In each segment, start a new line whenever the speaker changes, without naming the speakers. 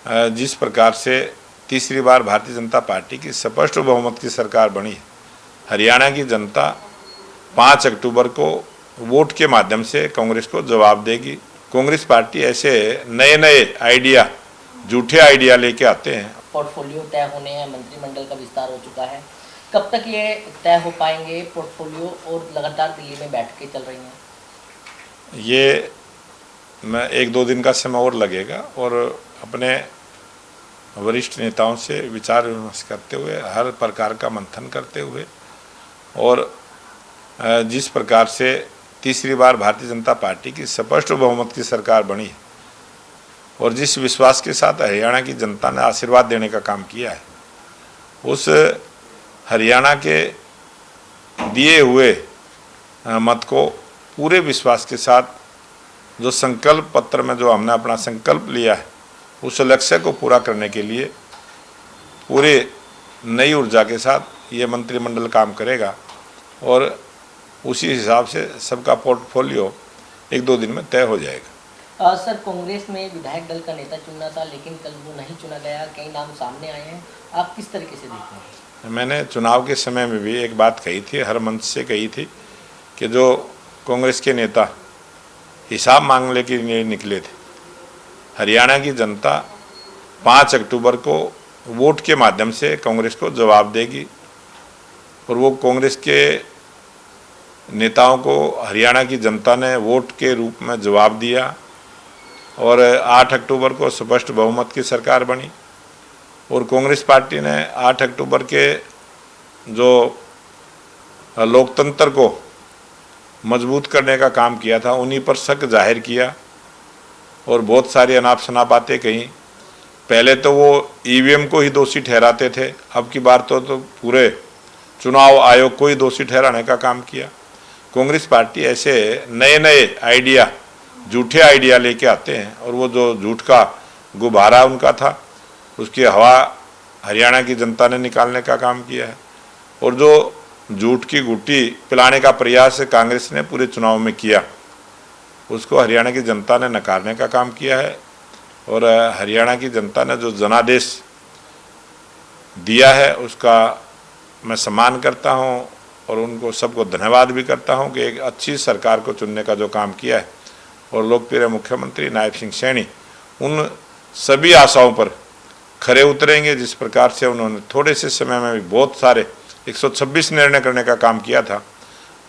जिस प्रकार से तीसरी बार भारतीय जनता पार्टी की स्पष्ट बहुमत की सरकार बनी है, हरियाणा की जनता 5 अक्टूबर को वोट के माध्यम से कांग्रेस को जवाब देगी। कांग्रेस पार्टी ऐसे नए नए आइडिया, झूठे आइडिया लेके आते हैं।
पोर्टफोलियो तय होने हैं, मंत्रिमंडल का विस्तार हो चुका है, कब तक ये तय हो पाएंगे पोर्टफोलियो, और लगातार दिल्ली में बैठकें चल रही हैं?
ये मैं 1-2 दिन का समय और लगेगा और अपने वरिष्ठ नेताओं से विचार विमर्श करते हुए, हर प्रकार का मंथन करते हुए, और जिस प्रकार से तीसरी बार भारतीय जनता पार्टी की स्पष्ट बहुमत की सरकार बनी है और जिस विश्वास के साथ हरियाणा की जनता ने आशीर्वाद देने का काम किया है, उस हरियाणा के दिए हुए मत को पूरे विश्वास के साथ जो संकल्प पत्र में जो हमने अपना संकल्प लिया है, उस लक्ष्य को पूरा करने के लिए पूरे नई ऊर्जा के साथ ये मंत्रिमंडल काम करेगा और उसी हिसाब से सबका पोर्टफोलियो 1-2 दिन में तय हो जाएगा।
सर, कांग्रेस में विधायक दल का नेता चुनना था, लेकिन कल वो नहीं चुना गया, कई नाम सामने आए हैं, आप किस तरीके से देखते हैं?
मैंने चुनाव के समय में भी एक बात कही थी, हर मंच से कही थी कि जो कांग्रेस के नेता हिसाब मांगने के लिए निकले थे, हरियाणा की जनता 5 अक्टूबर को वोट के माध्यम से कांग्रेस को जवाब देगी और वो कांग्रेस के नेताओं को हरियाणा की जनता ने वोट के रूप में जवाब दिया और 8 अक्टूबर को स्पष्ट बहुमत की सरकार बनी। और कांग्रेस पार्टी ने 8 अक्टूबर के जो लोकतंत्र को मजबूत करने का काम किया था, उन्हीं पर शक जाहिर किया और बहुत सारी अनाप शनाप बातें कहीं। पहले तो वो ईवीएम को ही दोषी ठहराते थे, अब की बार तो पूरे चुनाव आयोग को ही दोषी ठहराने का काम किया। कांग्रेस पार्टी ऐसे नए नए आइडिया, झूठे आइडिया लेके आते हैं और वो जो झूठ का गुब्बारा उनका था, उसकी हवा हरियाणा की जनता ने निकालने का काम किया है और जो झूठ की घुट्टी पिलाने का प्रयास कांग्रेस ने पूरे चुनाव में किया, उसको हरियाणा की जनता ने नकारने का काम किया है। और हरियाणा की जनता ने जो जनादेश दिया है उसका मैं सम्मान करता हूं और उनको सबको धन्यवाद भी करता हूं कि एक अच्छी सरकार को चुनने का जो काम किया है। और लोकप्रिय मुख्यमंत्री नायब सिंह सैनी उन सभी आशाओं पर खरे उतरेंगे जिस प्रकार से उन्होंने थोड़े से समय में भी बहुत सारे 126 निर्णय करने का काम किया था।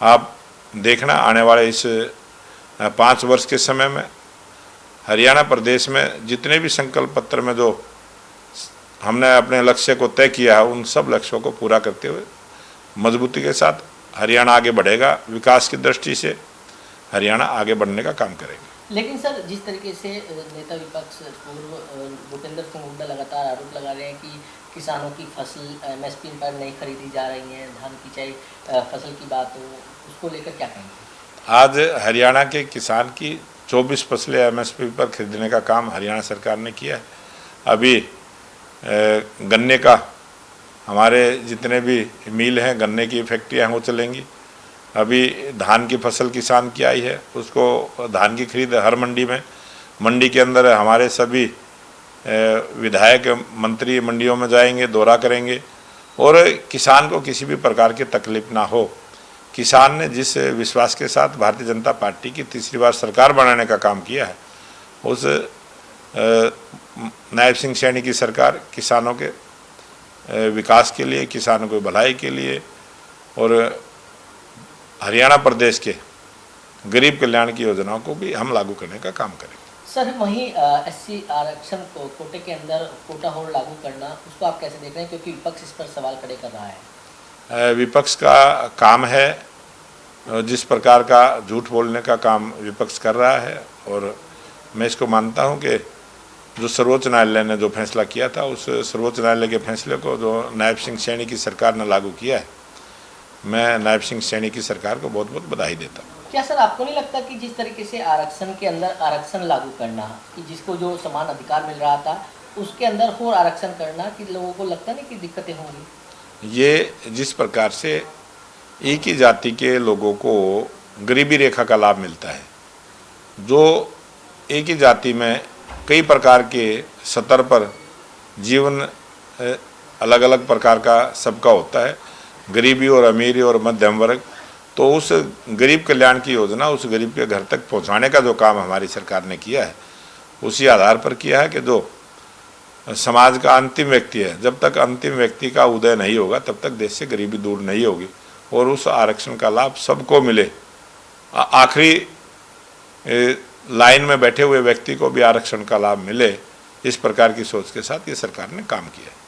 आप देखना आने वाले इस 5 वर्ष के समय में हरियाणा प्रदेश में जितने भी संकल्प पत्र में जो हमने अपने लक्ष्य को तय किया है, उन सब लक्ष्यों को पूरा करते हुए मजबूती के साथ हरियाणा आगे बढ़ेगा। विकास की दृष्टि से हरियाणा आगे बढ़ने का काम करेगा।
लेकिन सर, जिस तरीके से नेता विपक्ष पूर्व भूपेंद्र सिंह हुड्डा लगातार आरोप लगा रहे हैं कि किसानों की फसल एमएसपी पर नहीं खरीदी जा रही है, धान की चाहे फसल की बात हो, उसको लेकर क्या कहेंगे?
आज हरियाणा के किसान की 24 फसलें एमएसपी पर खरीदने का काम हरियाणा सरकार ने किया है। अभी गन्ने का हमारे जितने भी मिल हैं, गन्ने की फैक्ट्रियाँ वो चलेंगी। अभी धान की फसल किसान की आई है, उसको धान की खरीद हर मंडी के अंदर हमारे सभी विधायक मंत्री मंडियों में जाएंगे, दौरा करेंगे और किसान को किसी भी प्रकार की तकलीफ ना हो। किसान ने जिस विश्वास के साथ भारतीय जनता पार्टी की तीसरी बार सरकार बनाने का काम किया है, उस नायब सिंह सैनी की सरकार किसानों के विकास के लिए, किसानों की भलाई के लिए और हरियाणा प्रदेश के गरीब कल्याण की योजनाओं को भी हम लागू करने का काम करेंगे।
सर, वहीं एससी आरक्षण को कोटे के अंदर कोटा होल्ड लागू करना, उसको आप कैसे देख रहे हैं, क्योंकि विपक्ष इस पर सवाल खड़े कर रहा है?
विपक्ष का काम है जिस प्रकार का झूठ बोलने का काम विपक्ष कर रहा है और मैं इसको मानता हूं कि जो सर्वोच्च न्यायालय ने जो फैसला किया था, उस सर्वोच्च न्यायालय के फैसले को जो नायब सिंह सैनी की सरकार ने लागू किया है, मैं नायब सिंह सैनी की सरकार को बहुत बहुत बधाई देता हूँ।
क्या सर, आपको नहीं लगता कि जिस तरीके से आरक्षण के अंदर आरक्षण लागू करना, कि जिसको जो समान अधिकार मिल रहा था उसके अंदर और आरक्षण करना, कि लोगों को लगता नहीं कि दिक्कतें होंगी?
ये जिस प्रकार से एक ही जाति के लोगों को गरीबी रेखा का लाभ मिलता है, जो एक ही जाति में कई प्रकार के स्तर पर जीवन अलग अलग प्रकार का सबका होता है, गरीबी और अमीरी और मध्यम वर्ग। तो उस गरीब कल्याण की योजना उस गरीब के घर तक पहुंचाने का जो काम हमारी सरकार ने किया है, उसी आधार पर किया है कि जो समाज का अंतिम व्यक्ति है, जब तक अंतिम व्यक्ति का उदय नहीं होगा तब तक देश से गरीबी दूर नहीं होगी और उस आरक्षण का लाभ सबको मिले। आखिरी लाइन में बैठे हुए व्यक्ति को भी आरक्षण का लाभ मिले, इस प्रकार की सोच के साथ ये सरकार ने काम किया है।